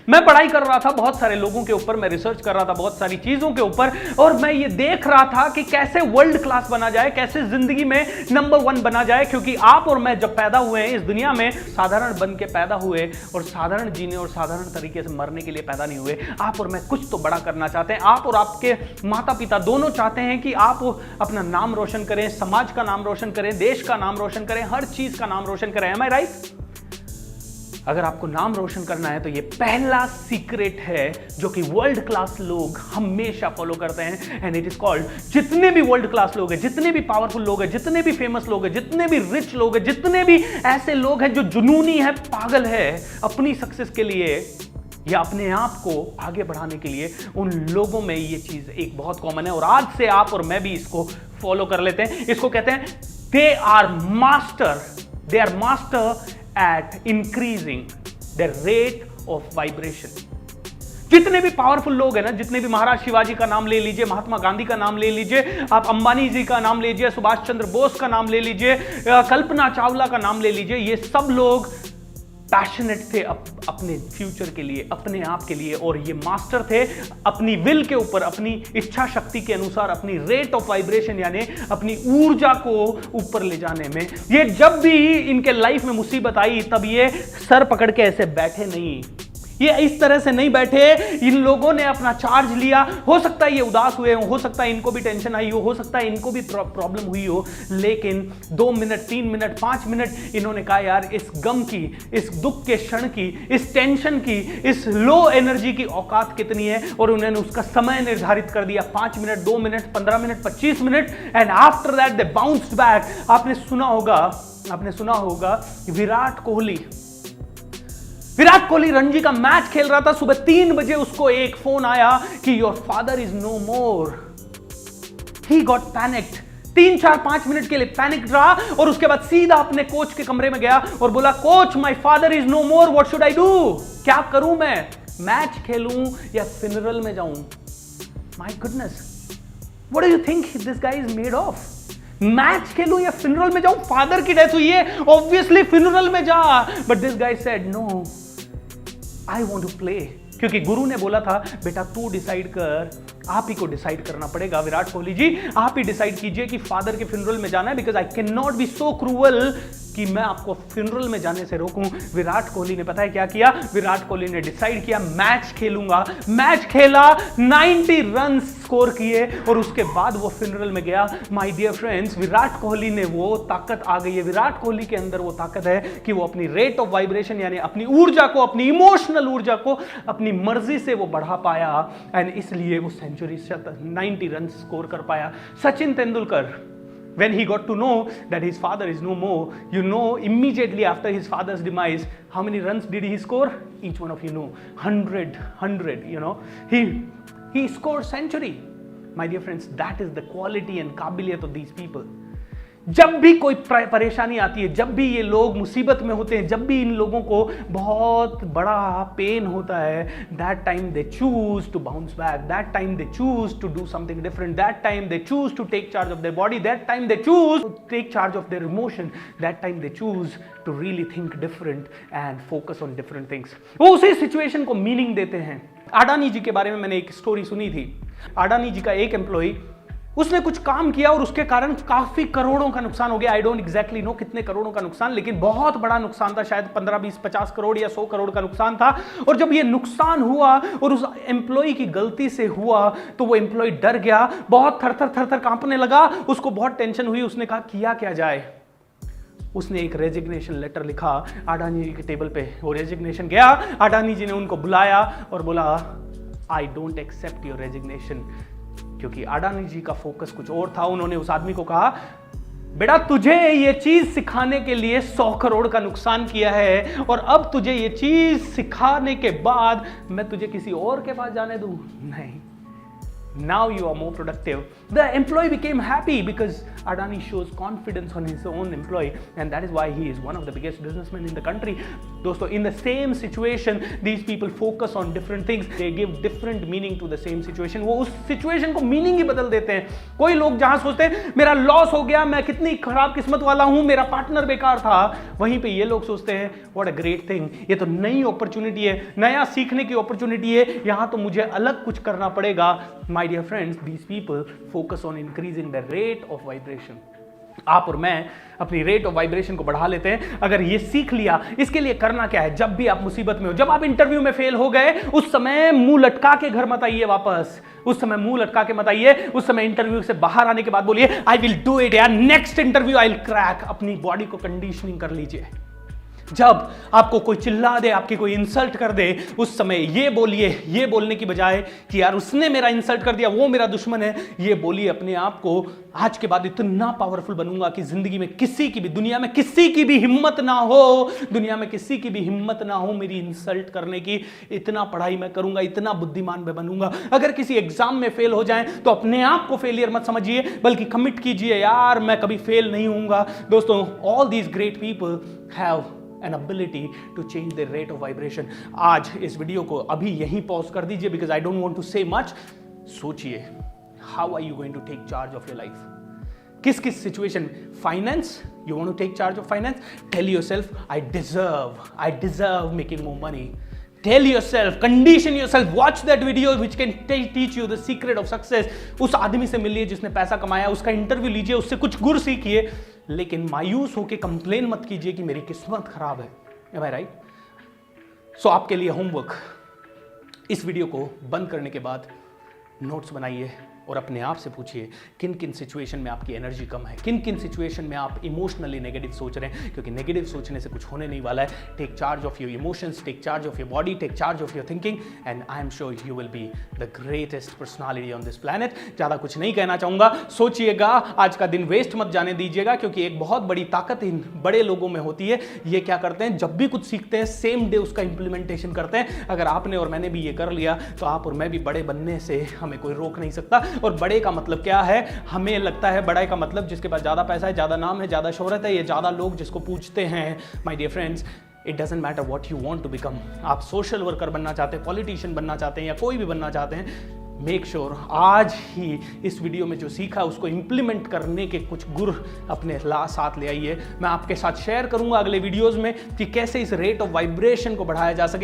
मैं पढ़ाई कर रहा था बहुत सारे लोगों के ऊपर, मैं रिसर्च कर रहा था बहुत सारी चीजों के ऊपर, और मैं ये देख रहा था कि कैसे वर्ल्ड क्लास बना जाए, कैसे जिंदगी में नंबर 1 बना जाए। क्योंकि आप और मैं जब पैदा हुए हैं इस दुनिया में, साधारण बन के पैदा हुए और साधारण जीने और साधारण तरीके से मरने के लिए पैदा नहीं हुए। आप और मैं कुछ तो बड़ा करना चाहते हैं। आप और आपके माता पिता दोनों चाहते हैं कि आप अपना नाम रोशन करें, समाज का नाम रोशन करें, देश का नाम रोशन करें, हर चीज का नाम रोशन करें। एम आई राइट? अगर आपको नाम रोशन करना है तो ये पहला सीक्रेट है जो कि वर्ल्ड क्लास लोग हमेशा फॉलो करते हैं, एंड इट इज कॉल्ड, जितने भी वर्ल्ड क्लास लोग हैं, जितने भी पावरफुल लोग हैं, जितने भी फेमस लोग हैं, जितने भी रिच लोग हैं, जितने भी ऐसे लोग हैं जो जुनूनी है, पागल है अपनी सक्सेस के लिए या अपने आप को आगे बढ़ाने के लिए, उन लोगों में ये चीज एक बहुत कॉमन है। और आज से आप और मैं भी इसको फॉलो कर लेते हैं। इसको कहते हैं they are master at increasing the rate of vibration। जितने भी पावरफुल लोग हैं ना, जितने भी महाराज शिवाजी का नाम ले लीजिए, महात्मा गांधी का नाम ले लीजिए, आप अंबानी जी का नाम ले लीजिए, सुभाष चंद्र बोस का नाम ले लीजिए, कल्पना चावला का नाम ले लीजिए, ये सब लोग पैशनेट थे अपने फ्यूचर के लिए, अपने आप के लिए, और ये मास्टर थे अपनी विल के ऊपर, अपनी इच्छा शक्ति के अनुसार, अपनी रेट ऑफ वाइब्रेशन यानी अपनी ऊर्जा को ऊपर ले जाने में। ये जब भी इनके लाइफ में मुसीबत आई तब ये सर पकड़ के ऐसे बैठे नहीं, ये इस तरह से नहीं बैठे। इन लोगों ने अपना चार्ज लिया। हो सकता है ये उदास हुए हो सकता है इनको भी टेंशन आई हो सकता है इनको भी प्रॉब्लम हुई हो, लेकिन 2 मिनट 3 मिनट 5 मिनट इन्होंने कहा यार इस गम की, इस दुख के क्षण की, इस टेंशन की, इस लो एनर्जी की औकात कितनी है, और उन्होंने उसका समय निर्धारित कर दिया, 5 minute 2 minute 15 minute 25 minute, and after that they bounced back. आपने सुना होगा विराट कोहली रणजी का मैच खेल रहा था, सुबह 3 बजे उसको एक फोन आया कि your father is no more. He got panicked. 3 4 5 minute के लिए पैनिक रहा और उसके बाद सीधा अपने कोच के कमरे में गया और बोला, coach my father is no more, what should I do? क्या करूं मैं? मैच खेलूं या फ्यूनरल में जाऊं? My goodness, what do you think this guy is made of? Match खेलूं या फ्यूनरल में जाऊं? फादर की डेथ हुई है, ऑब्वियसली फ्यूनरल में जा। But this guy said no, I want to play. क्योंकि गुरु ने बोला था बेटा तू डिसाइड कर, आप ही को डिसाइड करना पड़ेगा। विराट कोहली जी आप ही डिसाइड कीजिए कि फादर के फ्यूनरल में जाना है, because I can not be so cruel कि मैं आपको फ्यूनरल में जाने से रोकूं। विराट कोहली ने पता है क्या किया? विराट कोहली ने डिसाइड किया मैच खेलूंगा। मैच खेला, 90 रन स्कोर किए और उसके बाद वो फ्यूनरल में गया। My dear friends, Virat Kohli ने वो ताकत आ गई है, विराट कोहली के अंदर वो ताकत है कि वो अपनी रेट ऑफ वाइब्रेशन यानी अपनी ऊर्जा को, अपनी इमोशनल ऊर्जा को अपनी मर्जी से वो बढ़ा पाया, एंड इसलिए वो सेंचुरी 90 रन स्कोर कर पाया। Sachin Tendulkar, when he got to know that his father is no more, you know, immediately after his father's demise, how many runs did he score? Each one of you know, 100, you know, he scored century. My dear friends, that is the quality and काबिलियत of these people. जब भी कोई परेशानी आती है, जब भी ये लोग मुसीबत में होते हैं, जब भी इन लोगों को बहुत बड़ा पेन होता है, that time they choose to bounce back, that time they choose to do something different, that time they choose to take charge of their body, that time they choose to take charge of their emotion, that time they choose to really think different and focus on different things. वो उसी situation को meaning देते हैं। अडानी जी के बारे में मैंने एक स्टोरी सुनी थी। अडानी जी का एक एम्प्लॉई, उसने कुछ काम किया और उसके कारण काफी करोड़ों का नुकसान हो गया। आई डोंट एग्जैक्टली नो कितने करोड़ों का नुकसान, लेकिन बहुत बड़ा नुकसान था, शायद 15 20 50 करोड़ या 100 करोड़ का नुकसान था। और जब ये नुकसान हुआ और उस एम्प्लॉय की गलती से हुआ तो वो एम्प्लॉय डर गया, बहुत थर-थर कांपने लगा, उसको बहुत टेंशन हुई। उसने कहा किया क्या जाए? उसने एक रेजिग्नेशन लेटर लिखा अडानी जी के टेबल पे। वो रेजिग्नेशन गया, अडानी जी ने उनको बुलाया और बोला I don't accept your resignation, क्योंकि अडानी जी का फोकस कुछ और था। उन्होंने उस आदमी को कहा बेटा तुझे ये चीज सिखाने के लिए 100 करोड़ का नुकसान किया है और अब तुझे ये चीज सिखाने के बाद मैं तुझे किसी और के पास जाने दूं? नहीं, Now you are more productive. The employee became happy because Adani shows confidence on his own employee, and that is why he is one of the biggest businessmen in the country. दोस्तों, in the same situation, these people focus on different things. They give different meaning to the same situation. वो उस situation को meaning ही बदल देते हैं. कोई लोग जहां सोचते हैं मेरा लॉस हो गया, मैं कितनी खराब किस्मत वाला हूं, मेरा पार्टनर बेकार था, वहीं पे ये लोग सोचते हैं what a great thing, ये तो नई अपॉर्चुनिटी है, नया सीखने की अपॉर्चुनिटी है, यहां तो मुझे अलग कुछ करना पड़ेगा. My dear friends, these people focus on increasing the rate of vibration. आप और मैं अपनी रेट ऑफ वाइब्रेशन को बढ़ा लेते हैं. अगर ये सीख लिया, इसके लिए करना क्या है? जब भी आप मुसीबत में हो, जब आप इंटरव्यू में फेल हो गए, उस समय मुंह लटका के घर मत आइए वापस. उस समय मुंह लटका के मत आइए. उस समय इंटरव्यू से बाहर आने के बाद बोलिए आई विल डू इट यार, next interview I will crack. अपनी बॉडी को कंडीशनिंग कर लीजिए. जब आपको कोई चिल्ला दे, आपकी कोई इंसल्ट कर दे, उस समय ये बोलिए, ये बोलने की बजाय कि यार उसने मेरा इंसल्ट कर दिया, वो मेरा दुश्मन है, ये बोलिए अपने आप को आज के बाद इतना पावरफुल बनूंगा कि जिंदगी में किसी की भी, दुनिया में किसी की भी हिम्मत ना हो, दुनिया में किसी की भी हिम्मत ना हो मेरी इंसल्ट करने की. इतना पढ़ाई मैं करूंगा, इतना बुद्धिमान मैं बनूंगा. अगर किसी एग्जाम में फेल हो जाए तो अपने आप को फेलियर मत समझिए, बल्कि कमिट कीजिए यार मैं कभी फेल नहीं होऊंगा. दोस्तों, all these great people have an ability to change their rate of vibration. आज इस वीडियो को अभी यहीं पॉज कर दीजिए because I don't want to say much. सोचिए, how are you going to take charge of your life? किस किस situation? Finance, you want to take charge of finance? Tell yourself, I deserve making more money. Tell yourself, condition yourself, watch that video which can teach you the secret of success. उस आदमी से मिलिए जिसने पैसा कमाया, उसका interview लीजिए, उससे कुछ गुर सीखिए, लेकिन मायूस होकर कंप्लेन मत कीजिए कि मेरी किस्मत खराब है. Am I right? सो आपके लिए होमवर्क, इस वीडियो को बंद करने के बाद नोट्स बनाइए और अपने आप से पूछिए किन किन सिचुएशन में आपकी एनर्जी कम है, किन किन सिचुएशन में आप इमोशनली नेगेटिव सोच रहे हैं, क्योंकि नेगेटिव सोचने से कुछ होने नहीं वाला है. Take charge of your emotions, take charge of your body, take charge of your thinking, and I am sure you will be the greatest personality on this planet. ज़्यादा कुछ नहीं कहना चाहूँगा. सोचिएगा, आज का दिन वेस्ट मत जाने दीजिएगा, क्योंकि एक बहुत बड़ी ताकत इन बड़े लोगों में होती है. ये क्या करते हैं, जब भी कुछ सीखते हैं सेम डे उसका इंप्लीमेंटेशन करते हैं. अगर आपने और मैंने भी ये कर लिया तो आप और मैं भी बड़े बनने से हमें कोई रोक नहीं सकता. और बड़े का मतलब क्या है? हमें लगता है बड़ाई का मतलब जिसके पास ज्यादा पैसा है, ज्यादा नाम है, ज्यादा शोहरत है, ये ज्यादा लोग जिसको पूछते हैं. My dear friends, it doesn't matter what you want to become. आप सोशल वर्कर बनना चाहते हैं, पॉलिटिशियन बनना चाहते हैं, या कोई भी बनना चाहते हैं, मेक श्योर आज ही इस वीडियो में जो सीखा उसको इंप्लीमेंट करने के कुछ गुर अपने साथ ले आइए. मैं आपके साथ शेयर करूंगा अगले वीडियोस में कि कैसे इस रेट ऑफ वाइब्रेशन को बढ़ाया जा सके.